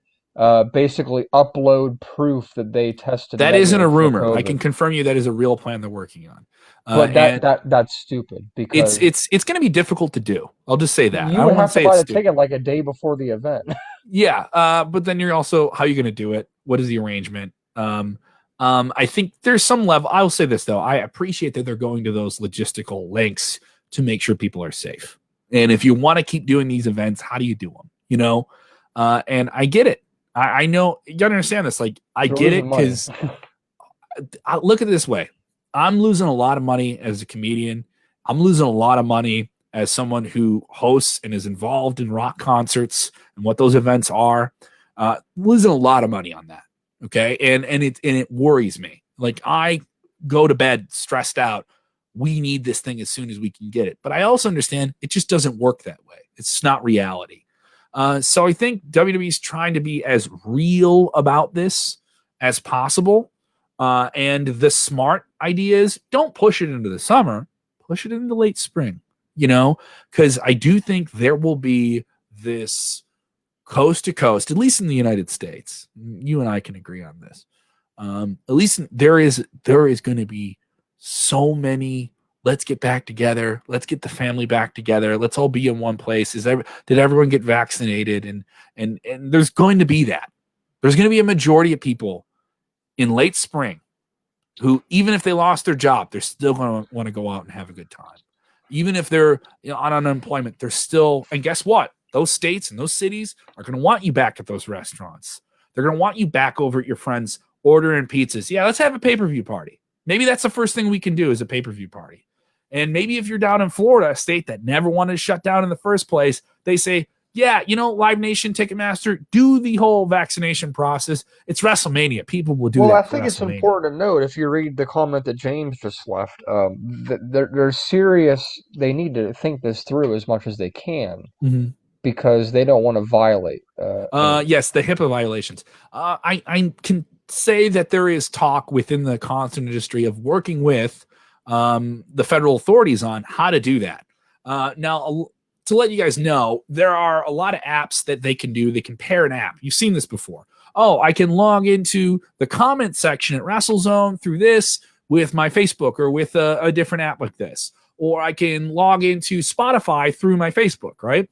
basically upload proof that they tested. That isn't a rumor. I can confirm you that is a real plan they're working on. But that's stupid, because it's going to be difficult to do. I'll just say that. You would have to buy the ticket like a day before the event. Yeah, but then you're also, how are you going to do it? What is the arrangement? I think there's some level. I'll say this though, I appreciate that they're going to those logistical lengths to make sure people are safe. And if you want to keep doing these events, how do you do them? You know, and I get it. I know you gotta understand this. Like, I get it, because I look at it this way. I'm losing a lot of money as a comedian. I'm losing a lot of money as someone who hosts and is involved in rock concerts and what those events are. Losing a lot of money on that. Okay. And it worries me. Like, I go to bed stressed out. We need this thing as soon as we can get it. But I also understand it just doesn't work that way. It's not reality. So I think WWE is trying to be as real about this as possible. And the smart idea is, don't push it into the summer, push it into late spring, you know, because I do think there will be this coast to coast, at least in the United States. You and I can agree on this. At least there is going to be so many let's get back together. Let's get the family back together. Let's all be in one place. Did everyone get vaccinated? And there's going to be that. There's going to be a majority of people in late spring who, even if they lost their job, they're still going to want to go out and have a good time. Even if they're on unemployment, they're still, and guess what? Those states and those cities are going to want you back at those restaurants. They're going to want you back over at your friends ordering pizzas. Yeah, let's have a pay-per-view party. Maybe that's the first thing we can do is a pay-per-view party. And maybe if you're down in Florida, a state that never wanted to shut down in the first place, they say, yeah, Live Nation, Ticketmaster, do the whole vaccination process. It's WrestleMania. People will do that. Well, I think it's important to note, if you read the comment that James just left, they're serious. They need to think this through as much as they can because they don't want to violate. Yes, the HIPAA violations. I can say that there is talk within the concert industry of working with the federal authorities on how to do that. Now, to let you guys know, there are a lot of apps that they can do. They can pair an app. You've seen this before. Oh, I can log into the comment section at WrestleZone through this with my Facebook or with a different app like this. Or I can log into Spotify through my Facebook, right?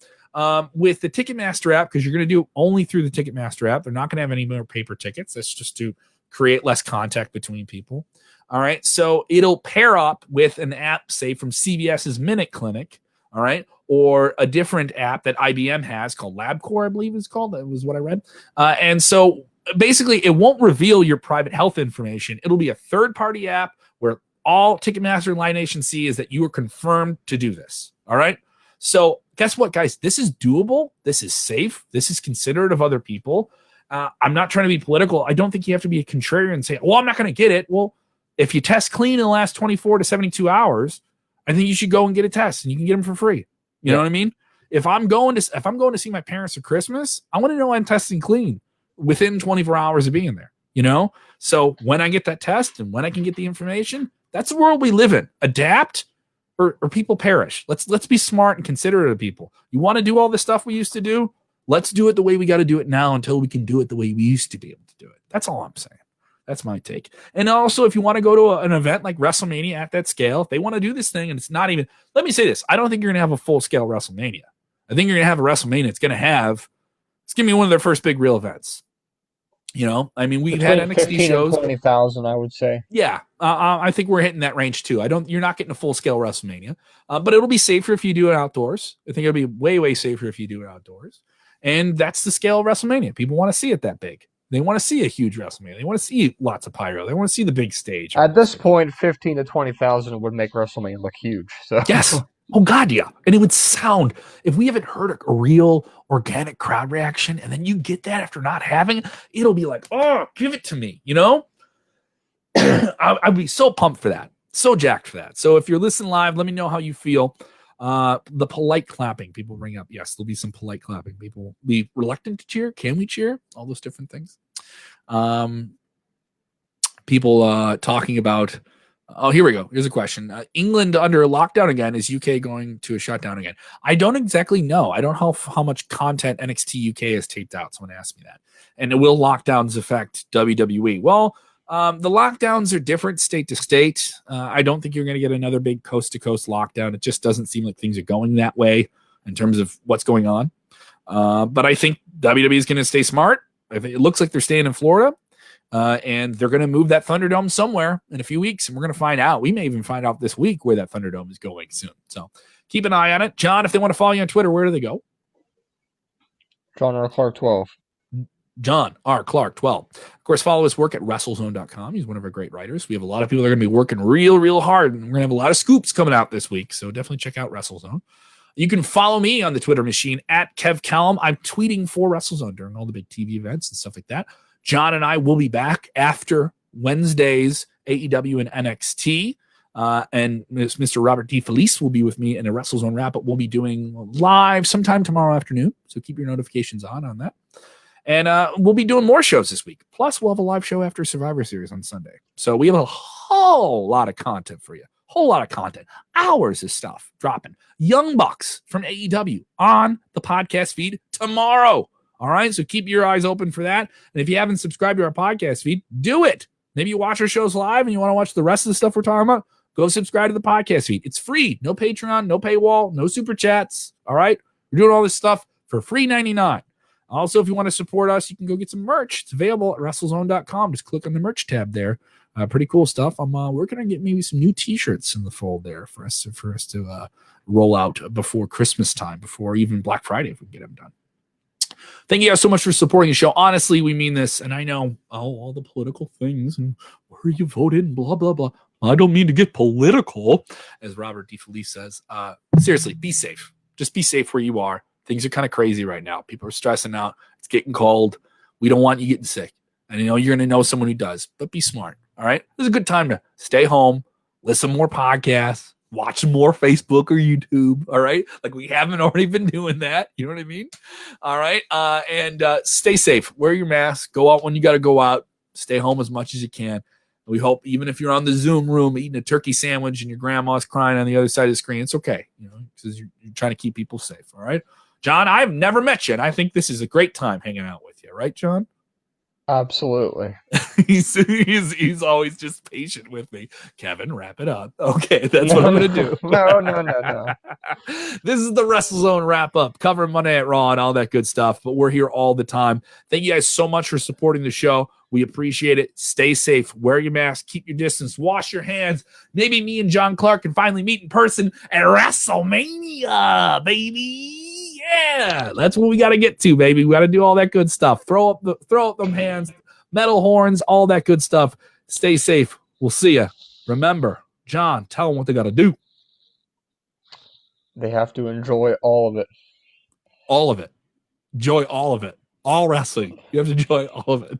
With the Ticketmaster app, because you're going to do only through the Ticketmaster app. They're not going to have any more paper tickets. That's just to create less contact between people. All right. So it'll pair up with an app, say, from CVS's Minute Clinic. All right. Or a different app that IBM has called LabCorp, I believe it's called. That was what I read. And so basically it won't reveal your private health information. It'll be a third-party app where all Ticketmaster and Live Nation see is that you are confirmed to do this. All right. So guess what, guys? This is doable. This is safe. This is considerate of other people. I'm not trying to be political. I don't think you have to be a contrarian and say, well, I'm not going to get it. Well, if you test clean in the last 24 to 72 hours, I think you should go and get a test and you can get them for free. You know what I mean? If I'm going to see my parents for Christmas, I want to know I'm testing clean within 24 hours of being there, So when I get that test and when I can get the information, that's the world we live in. Adapt or people perish. Let's be smart and considerate of people. You want to do all the stuff we used to do? Let's do it the way we got to do it now until we can do it the way we used to be able to do it. That's all I'm saying. That's my take. And also, if you want to go to an event like WrestleMania at that scale, if they want to do this thing and it's not even, let me say this, I don't think you're going to have a full-scale WrestleMania. I think you're going to have a WrestleMania. It's going to be one of their first big real events. I mean, we've had NXT shows. 20,000, I would say. Yeah, I think we're hitting that range too. You're not getting a full-scale WrestleMania, but it'll be safer if you do it outdoors. I think it'll be way, way safer if you do it outdoors. And that's the scale of WrestleMania. People want to see it that big. They want to see a huge WrestleMania. They want to see lots of pyro. They want to see the big stage. At this point, 15 to 20,000 would make WrestleMania look huge. So yes. Oh God, yeah. And it would sound, if we haven't heard a real organic crowd reaction, and then you get that after not having it, it'll be like, oh, give it to me. I'd be so pumped for that. So jacked for that. So if you're listening live, let me know how you feel. The polite clapping people bring up. Yes, there'll be some polite clapping. People will be reluctant to cheer. Can we cheer? All those different things. People talking about. Oh, here we go. Here's a question. England under lockdown again. Is UK going to a shutdown again? I don't exactly know. I don't know how much content NXT UK has taped out. Someone asked me that. And will lockdowns affect WWE? Well, the lockdowns are different state to state. I don't think you're going to get another big coast-to-coast lockdown. It just doesn't seem like things are going that way in terms of what's going on. But I think WWE is going to stay smart. It looks like they're staying in Florida, and they're going to move that Thunderdome somewhere in a few weeks, and we're going to find out. We may even find out this week where that Thunderdome is going soon. So keep an eye on it. John, if they want to follow you on Twitter, where do they go? John R. Clark 12. John R. Clark 12. Of course, follow his work at WrestleZone.com. He's one of our great writers. We have a lot of people that are going to be working real hard, and we're going to have a lot of scoops coming out this week. So definitely check out WrestleZone. You can follow me on the Twitter machine at Kev Callum. I'm tweeting for WrestleZone during all the big TV events and stuff like that. John and I will be back after Wednesday's AEW and NXT. And Mr. Robert D. Felice will be with me in a WrestleZone wrap-up. We'll be doing live sometime tomorrow afternoon. So keep your notifications on that. And we'll be doing more shows this week. Plus, we'll have a live show after Survivor Series on Sunday. So we have a whole lot of content for you. Whole lot of content. Hours of stuff dropping. Young Bucks from AEW on the podcast feed tomorrow. All right? So keep your eyes open for that. And if you haven't subscribed to our podcast feed, do it. Maybe you watch our shows live and you want to watch the rest of the stuff we're talking about. go subscribe to the podcast feed. It's free. No Patreon, no paywall, no super chats. All right. We're doing all this stuff for free 99. Also, if you want to support us, you can go get some merch. It's available at WrestleZone.com. Just click on the merch tab there. Pretty cool stuff. I'm working on getting maybe some new T-shirts in the fold there for us to roll out before Christmas time, before even Black Friday, if we can get them done. Thank you guys so much for supporting the show. Honestly, we mean this, and I know all the political things and where you voted and blah blah blah. I don't mean to get political, as Robert DeFelice says. Seriously, be safe. Just be safe where you are. Things are kind of crazy right now. People are stressing out. It's getting cold. We don't want you getting sick. And you're going to know someone who does, but be smart. All right. This is a good time to stay home, listen more podcasts, watch more Facebook or YouTube. All right. Like we haven't already been doing that. You know what I mean? All right. And stay safe. Wear your mask. Go out when you got to go out. Stay home as much as you can. We hope even if you're on the Zoom room eating a turkey sandwich and your grandma's crying on the other side of the screen, it's okay. Because you're trying to keep people safe. All right. John, I've never met you, and I think this is a great time hanging out with you. Right, John? Absolutely. he's always just patient with me. Kevin, wrap it up. Okay, that's what I'm going to do. No. This is the WrestleZone wrap up, covering Monday Night Raw and all that good stuff, but we're here all the time. Thank you guys so much for supporting the show. We appreciate it. Stay safe. Wear your mask. Keep your distance. Wash your hands. Maybe me and John Clark can finally meet in person at WrestleMania, baby. Yeah, that's what we got to get to, baby. We got to do all that good stuff. Throw up them hands, metal horns, all that good stuff. Stay safe. We'll see you. Remember, John, tell them what they got to do. They have to enjoy all of it. All of it. Enjoy all of it. All wrestling. You have to enjoy all of it.